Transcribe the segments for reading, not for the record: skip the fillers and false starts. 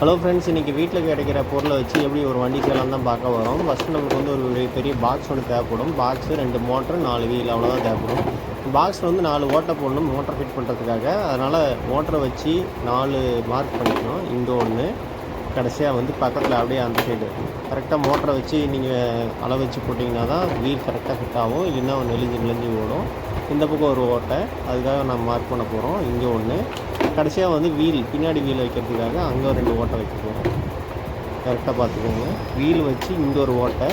Hello friends, இன்றைக்கி வீட்டில் கிடைக்கிற பொருளை வச்சு எப்படி ஒரு வண்டி செய்யலாம் தான் பார்க்க வரோம். ஃபஸ்ட்டு நமக்கு வந்து ஒரு பெரிய பாக்ஸ் ஒன்று தேவைப்படும். பாக்ஸு 2 மோட்ரு 4 வீல் அவ்வளோதான் தேவைப்படும். பாக்ஸில் வந்து 4 ஓட்டை போடணும் மோட்டர் ஃபிட் பண்ணுறதுக்காக. அதனால் மோட்டரை வச்சு 4 மார்க் பண்ணிக்கணும். இங்கே ஒன்று, கடைசியாக வந்து பக்கத்தில் அப்படியே அந்த சைடு கரெக்டாக மோட்டரை வச்சு நீங்கள் அளவு வச்சு போட்டிங்கன்னா தான் வீல் கரெக்டாக ஃபிட் ஆகும். இல்லைன்னா நெளிஞ்சு ஓடும். இந்த பக்கம் ஒரு ஓட்டை, அதுக்காக நம்ம மார்க் பண்ண போகிறோம். இங்கே ஒன்று, கடைசியாக வந்து பின்னாடி வீல் வைக்கிறதுக்காக அங்கே 2 ஓட்டை வைக்க போகிறோம். கரெக்டாக பார்த்துக்கோங்க. வீல் வச்சு இங்கே ஒரு ஓட்டை,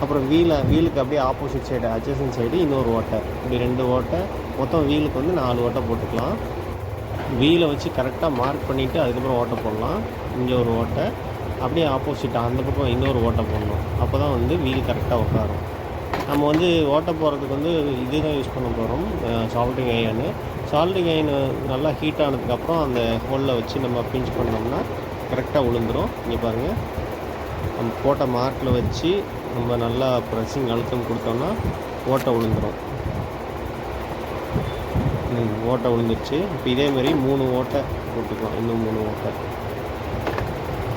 அப்புறம் வீலுக்கு அப்படியே ஆப்போசிட் சைடு அட்ஜசன்ட் சைடு இன்னொரு ஓட்டை, இப்படி 2 ஓட்டை, மொத்தம் வீலுக்கு வந்து 4 ஓட்டை போட்டுக்கலாம். வீலை வச்சு கரெக்டாக மார்க் பண்ணிவிட்டு அதுக்கப்புறம் ஓட்டை போடலாம். இங்கே ஒரு ஓட்டை, அப்படியே ஆப்போசிட்டாக அந்த பக்கம் இன்னொரு ஓட்டை போடணும். அப்போ தான் வந்து வீல் கரெக்டாக உட்காரும். நம்ம வந்து ஓட்டை போடுறதுக்கு வந்து இது தான் யூஸ் பண்ண போகிறோம், சால்டிங் அயனு. சால்டிங் அயன் நல்லா ஹீட் ஆனதுக்கப்புறம் அந்த ஹோலில் வச்சு நம்ம பிஞ்ச் பண்ணோம்னா கரெக்டாக விழுந்துடும். இங்கே பாருங்கள், நம்ம போட்ட மார்க்கில் வச்சு நம்ம நல்லா ப்ரெஸ்ஸிங் அழுத்தம் கொடுத்தோம்னா ஓட்டை விழுந்துடும். ஓட்டை விழுந்துருச்சு. இப்போ இதேமாரி 3 ஓட்டை போட்டுக்கலாம், இன்னும் 3 ஓட்டை.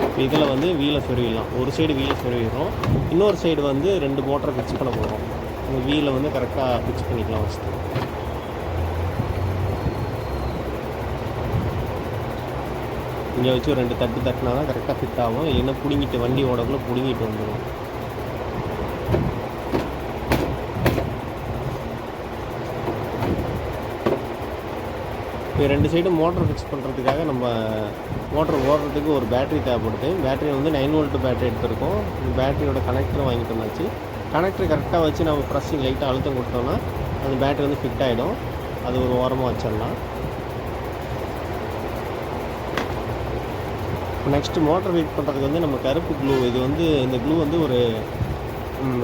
இப்போ இதில் வந்து வீலை சொருவிடலாம். ஒரு சைடு வீலை சொருவிடுறோம், இன்னொரு சைடு வந்து 2 மோட்டரை ஃபிக்ஸ் பண்ண போகிறோம். இந்த வீலை வந்து கரெக்டாக ஃபிக்ஸ் பண்ணிக்கலாம் ஃபஸ்ட்டு. இங்கே வச்சு ஒரு 2 தட்டு தட்டினா தான் கரெக்டாக ஃபிட் ஆகும். இல்லைன்னா பிடுங்கிட்டு வண்டி ஓடக்குள்ளே பிடுங்கிட்டு வந்துடும். இப்போ 2 சைடும் மோட்டர் ஃபிக்ஸ் பண்ணுறதுக்காக நம்ம மோட்டர் ஓடுறதுக்கு ஒரு பேட்டரி தேவைப்படுது. பேட்டரி வந்து 9 வோல்ட் பேட்டரி எடுத்திருக்கோம். இந்த பேட்டரியோட கனெக்டரும் வாங்கிட்டு வந்தாச்சு. கனெக்டர் கரெக்டாக வச்சு நம்ம ப்ரெஸ்ஸிங் லைட்டாக அழுத்தம் கொடுத்தோம்னா அந்த பேட்டரி வந்து ஃபிட் ஆகிடும். அது ஒரு ஓரமாக வச்சிடலாம். நெக்ஸ்ட்டு மோட்டர் ஃபிட் பண்ணுறதுக்கு வந்து நம்ம கருப்பு க்ளூ, இது வந்து இந்த க்ளூ வந்து ஒரு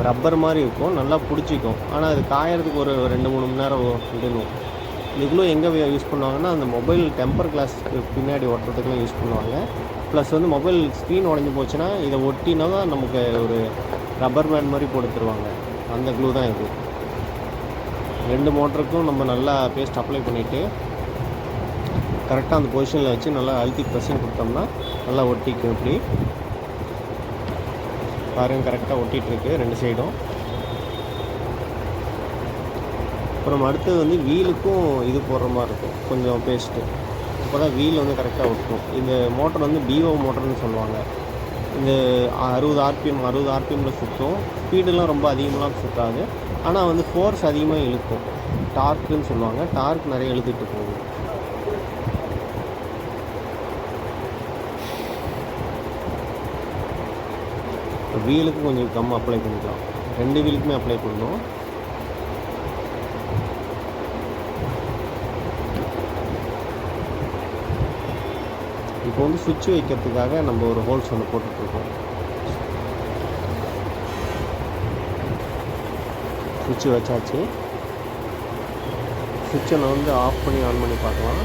ரப்பர் மாதிரி இருக்கும், நல்லா பிடிச்சிக்கும். ஆனால் அது காயறதுக்கு ஒரு 2-3 மணி நேரம் விடணும். இந்த க்ளூ எங்கே யூஸ் பண்ணுவாங்கன்னா, அந்த மொபைல் டெம்பர் கிளாஸ்க்கு பின்னாடி ஒட்டுறதுக்குலாம் யூஸ் பண்ணுவாங்க. ப்ளஸ் வந்து மொபைல் ஸ்க்ரீன் உடஞ்சி போச்சுன்னா இதை ஒட்டினா தான் நமக்கு ஒரு ரப்பர் பேண்ட் மாதிரி போட்டு தருவாங்க. அந்த க்ளூ தான் இது. 2 மோட்டருக்கும் நம்ம நல்லா பேஸ்ட் அப்ளை பண்ணிவிட்டு கரெக்டாக அந்த பொசிஷனில் வச்சு நல்லா அழுத்தி ப்ரெஸ்ஸிங் கொடுத்தோம்னா நல்லா ஒட்டிக்கும். இப்படி பாருங்கள், கரெக்டாக ஒட்டிகிட்ருக்கு 2 சைடும். அப்புறம் அடுத்தது வந்து வீலுக்கும் இது போடுற மாதிரி இருக்கும், கொஞ்சம் பேஸ்ட்டு. அப்போ தான் வீல் வந்து கரெக்டாக ஒட்டும். இந்த மோட்டர் வந்து டிஓ மோட்டர்னு சொல்லுவாங்க. இந்த 60 ஆர்பிஎம்மில் சுற்றும். ஸ்பீடெல்லாம் ரொம்ப அதிகமாக சுற்றாது, ஆனால் வந்து ஃபோர்ஸ் அதிகமாக இழுக்கும். டார்க்குன்னு சொல்லுவாங்க. டார்க் நிறைய இழுத்துட்டு போகும். வீலுக்கு கொஞ்சம் கம் அப்ளை பண்ணிக்கலாம். 2 வீலுக்குமே அப்ளை பண்ணணும். இப்போ வந்து சுவிட்ச் வைக்கிறதுக்காக நம்ம ஒரு ஹோல்ஸ் ஒன்று போட்டுட்ருக்கோம். சுவிட்சு வச்சாச்சு. சுவிட்சை நான் வந்து ஆஃப் பண்ணி ஆன் பண்ணி பார்க்கலாம்.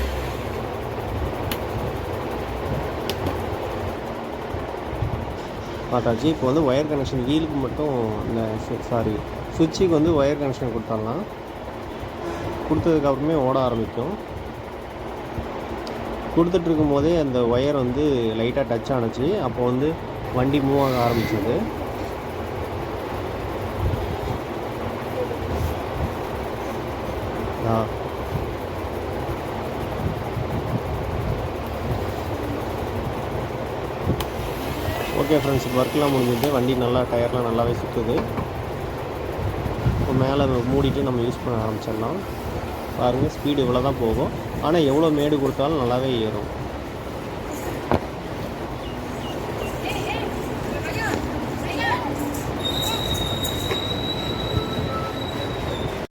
பார்த்தாச்சு. இப்போ வந்து ஒயர் கனெக்ஷன் வீலுக்கு மட்டும் இந்த சுவிட்சுக்கு வந்து ஒயர் கனெக்ஷன் கொடுத்துடலாம். கொடுத்ததுக்கப்புறமே ஓட ஆரம்பிக்கும். கொடுத்துட்ருக்கும் போதே அந்த ஒயர் வந்து லைட்டாக டச் ஆணுச்சு. அப்போ வந்து வண்டி மூவ் ஆக ஆரம்பிச்சது. ஓகே ஃப்ரெண்ட்ஸ், ஒர்க்லாம் முடிஞ்சுது. வண்டி நல்லா டயர்லாம் நல்லாவே சுற்றுது. இப்போ மேலே மூடிட்டு நம்ம யூஸ் பண்ண ஆரம்பிச்சிடலாம். பாருங்கள், ஸ்பீடு இவ்வளோ தான் போகும், ஆனால் எவ்வளோ மேடு கொடுத்தாலும் நல்லாவே ஏறும்.